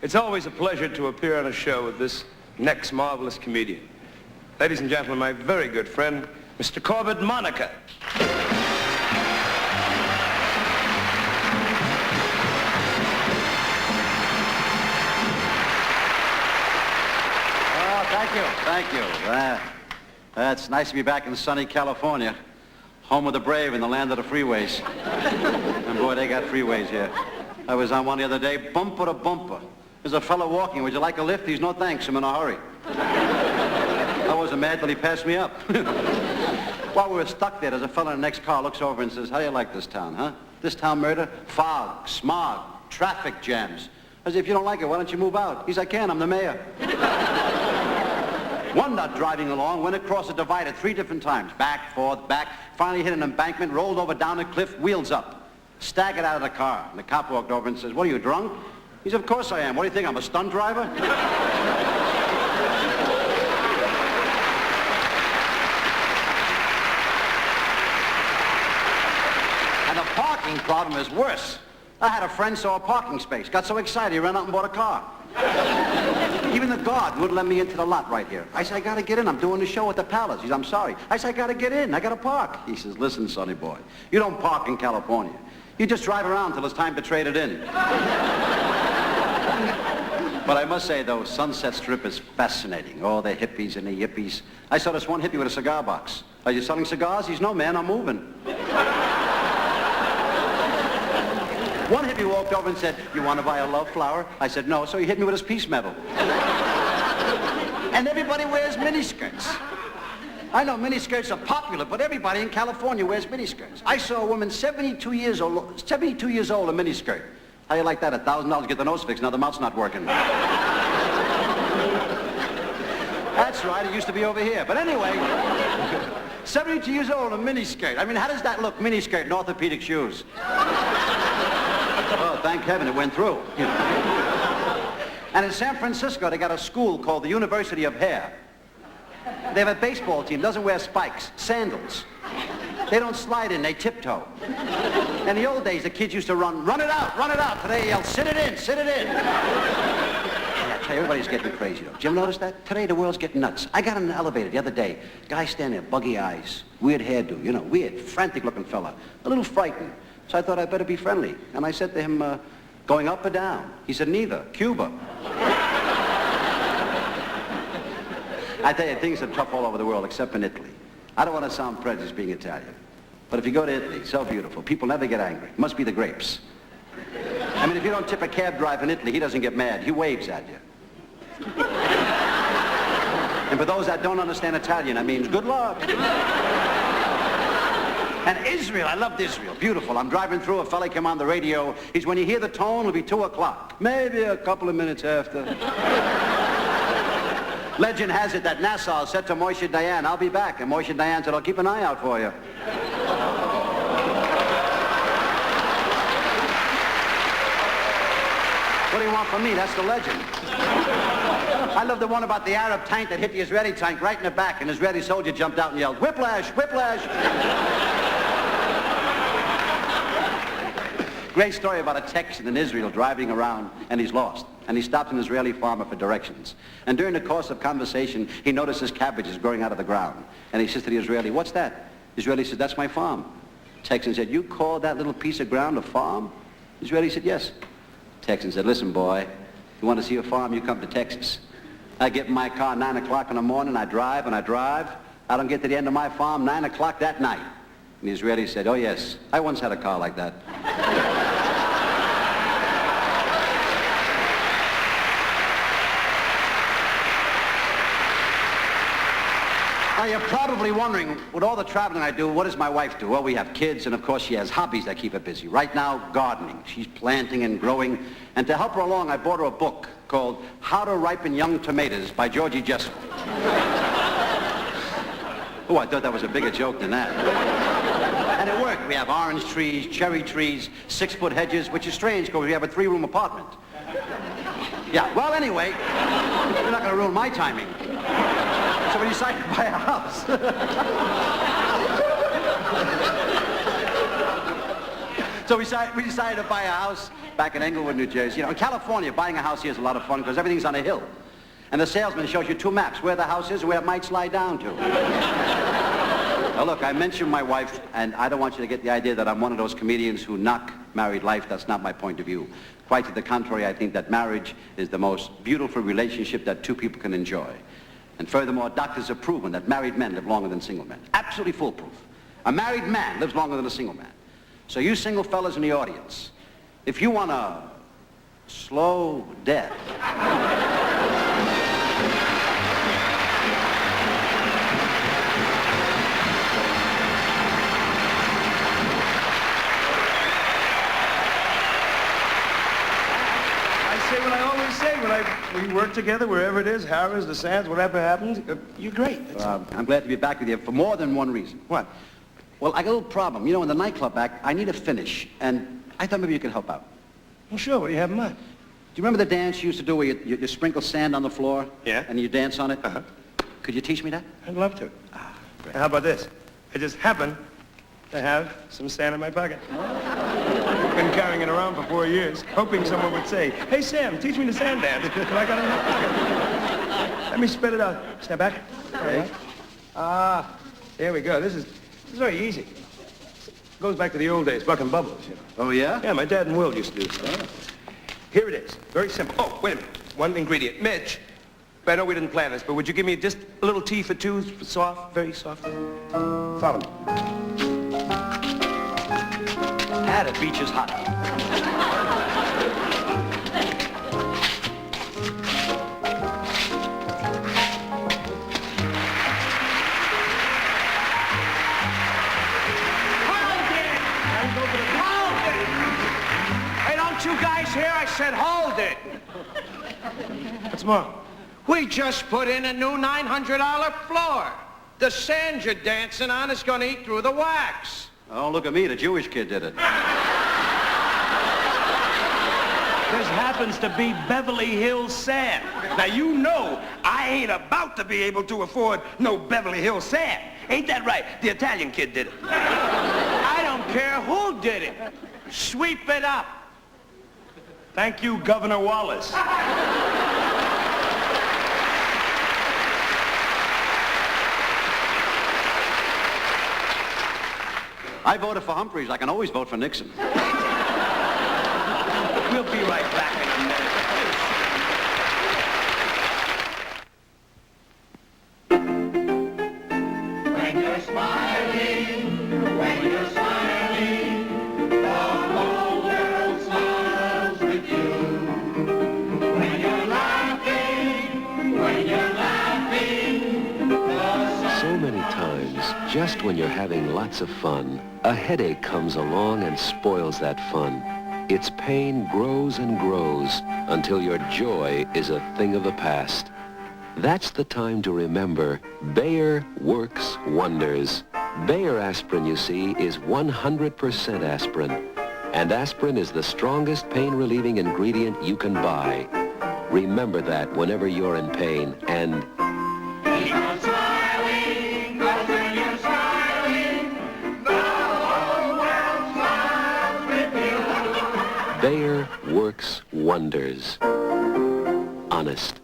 It's always a pleasure to appear on a show with this next marvelous comedian. Ladies and gentlemen, my very good friend, Mr. Corbett Monica. Thank you. It's nice to be back in sunny California, home of the brave and the land of the freeways. And boy, they got freeways here. I was on one the other day, bumper to bumper. There's a fellow walking. Would you like a lift? He's no thanks. I'm in a hurry. I wasn't mad till he passed me up. While we were stuck there's a fellow in the next car looks over and says, how do you like this town, huh? This town murder? Fog, smog, traffic jams. I said, if you don't like it, why don't you move out? He said, I can't. I'm the mayor. One nut driving along went across a divider 3 different times. Back, forth, back. Finally hit an embankment, rolled over down a cliff, wheels up. Staggered out of the car. And the cop walked over and says, what are you, drunk? He said, of course I am. What do you think, I'm a stunt driver? And the parking problem is worse. I had a friend saw a parking space. Got so excited he ran out and bought a car. Even the guard wouldn't let me into the lot right here. I said, I gotta get in. I'm doing the show at the Palace. He said, I'm sorry. I said, I gotta get in. I gotta park. He says, listen, sonny boy, you don't park in California. You just drive around till it's time to trade it in. But I must say, though, Sunset Strip is fascinating. Oh, the hippies and the yippies. I saw this one hippie with a cigar box. Are you selling cigars? He's, no, man, I'm moving. One hippie walked over and said, you want to buy a love flower? I said, no, so he hit me with his peace medal. And everybody wears miniskirts. I know miniskirts are popular, but everybody in California wears miniskirts. I saw a woman 72 years old in a miniskirt. How you like that? $1,000 to get the nose fixed, now the mouth's not working. That's right, it used to be over here. But anyway, 72 years old in a miniskirt. I mean, how does that look, miniskirt and orthopedic shoes? Oh, thank heaven it went through. And in San Francisco, they got a school called the University of Hair. They have a baseball team, doesn't wear spikes, sandals. They don't slide in, they tiptoe. In the old days, the kids used to run it out, run it out. Today, they yell, sit it in, sit it in. I tell you, everybody's getting crazy, though. Did you ever notice that? Today, the world's getting nuts. I got in an elevator the other day. Guy standing there, buggy eyes, weird hairdo, you know, weird, frantic-looking fella, a little frightened. So I thought I'd better be friendly. And I said to him, going up or down? He said, neither, Cuba. I tell you, things are tough all over the world, except in Italy. I don't want to sound prejudiced being Italian. But if you go to Italy, so beautiful, people never get angry. It must be the grapes. I mean, if you don't tip a cab driver in Italy, he doesn't get mad. He waves at you. And for those that don't understand Italian, that means good luck. And Israel, I loved Israel. Beautiful. I'm driving through, a fella came on the radio. He's, when you hear the tone, it'll be 2 o'clock. Maybe a couple of minutes after. Legend has it that Nassau said to Moshe Dayan, I'll be back. And Moshe Dayan said, I'll keep an eye out for you. What do you want from me? That's the legend. I love the one about the Arab tank that hit the Israeli tank right in the back, and the Israeli soldier jumped out and yelled, whiplash, whiplash. Great story about a Texan in Israel driving around, and he's lost. And he stops an Israeli farmer for directions. And during the course of conversation, he notices cabbages growing out of the ground. And he says to the Israeli, what's that? The Israeli says, that's my farm. Texan said, you call that little piece of ground a farm? The Israeli said, yes. Texan said, listen, boy, you want to see a farm, you come to Texas. I get in my car 9 o'clock in the morning, I drive and I drive. I don't get to the end of my farm 9 o'clock that night. And the Israeli said, oh yes, I once had a car like that. Now, you're probably wondering, with all the traveling I do, what does my wife do? Well, we have kids, and of course she has hobbies that keep her busy. Right now, gardening. She's planting and growing. And to help her along, I bought her a book called How to Ripen Young Tomatoes by Georgie Jessel. Oh, I thought that was a bigger joke than that. And it worked. We have orange trees, cherry trees, 6-foot hedges, which is strange because we have a 3-room apartment. Yeah, well, anyway, you're not going to ruin my timing. So we decided to buy a house. So we decided to buy a house back in Englewood, New Jersey. You know, in California, buying a house here is a lot of fun because everything's on a hill. And the salesman shows you 2 maps, where the house is and where it might slide down to. Now, look, I mentioned my wife, and I don't want you to get the idea that I'm one of those comedians who knock married life. That's not my point of view. Quite to the contrary, I think that marriage is the most beautiful relationship that 2 people can enjoy. And furthermore, doctors have proven that married men live longer than single men. Absolutely foolproof. A married man lives longer than a single man. So you single fellas in the audience, if you want a slow death, what I always say when we work together, wherever it is, Harris, the Sands, whatever happens, you're great. I'm glad to be back with you for more than one reason. What? Well, I got a little problem. You know, in the nightclub act, I need a finish, and I thought maybe you could help out. Well, sure. What do you have in mind? Do you remember the dance you used to do where you sprinkle sand on the floor? Yeah. And you dance on it? Uh-huh. Could you teach me that? I'd love to. Great. How about this? I just happen to have some sand in my pocket. Been carrying it around for 4 years, hoping someone would say, "Hey, Sam, teach me the sand dance." But I got it in my pocket. Let me spit it out. Step back. Okay. There we go. This is very easy. Goes back to the old days, bucking bubbles, you know. Oh, yeah? Yeah, my dad and Will used to do this. Here it is. Very simple. Oh, wait a minute. One ingredient. Mitch, I know we didn't plan this, but would you give me just a little tea for 2, soft, very soft? Follow me. The beach is hot. Hey, don't you guys hear? I said hold it. What's more? We just put in a new $900 floor. The sand you're dancing on is going to eat through the wax. Oh, look at me. The Jewish kid did it. This happens to be Beverly Hills sand. Now, you know I ain't about to be able to afford no Beverly Hills sand. Ain't that right? The Italian kid did it. I don't care who did it. Sweep it up. Thank you, Governor Wallace. I voted for Humphreys. I can always vote for Nixon. We'll be right back in a minute. When you're smiling, the whole world smiles with you. When you're laughing, So many times, just when you're having lots of fun, a headache comes along and spoils that fun. Its pain grows and grows until your joy is a thing of the past. That's the time to remember Bayer works wonders. Bayer aspirin, you see, is 100% aspirin. And aspirin is the strongest pain-relieving ingredient you can buy. Remember that whenever you're in pain, and keep on smiling, 'cause when you're smiling, the whole world smiles with you. Bayer works wonders. Honest.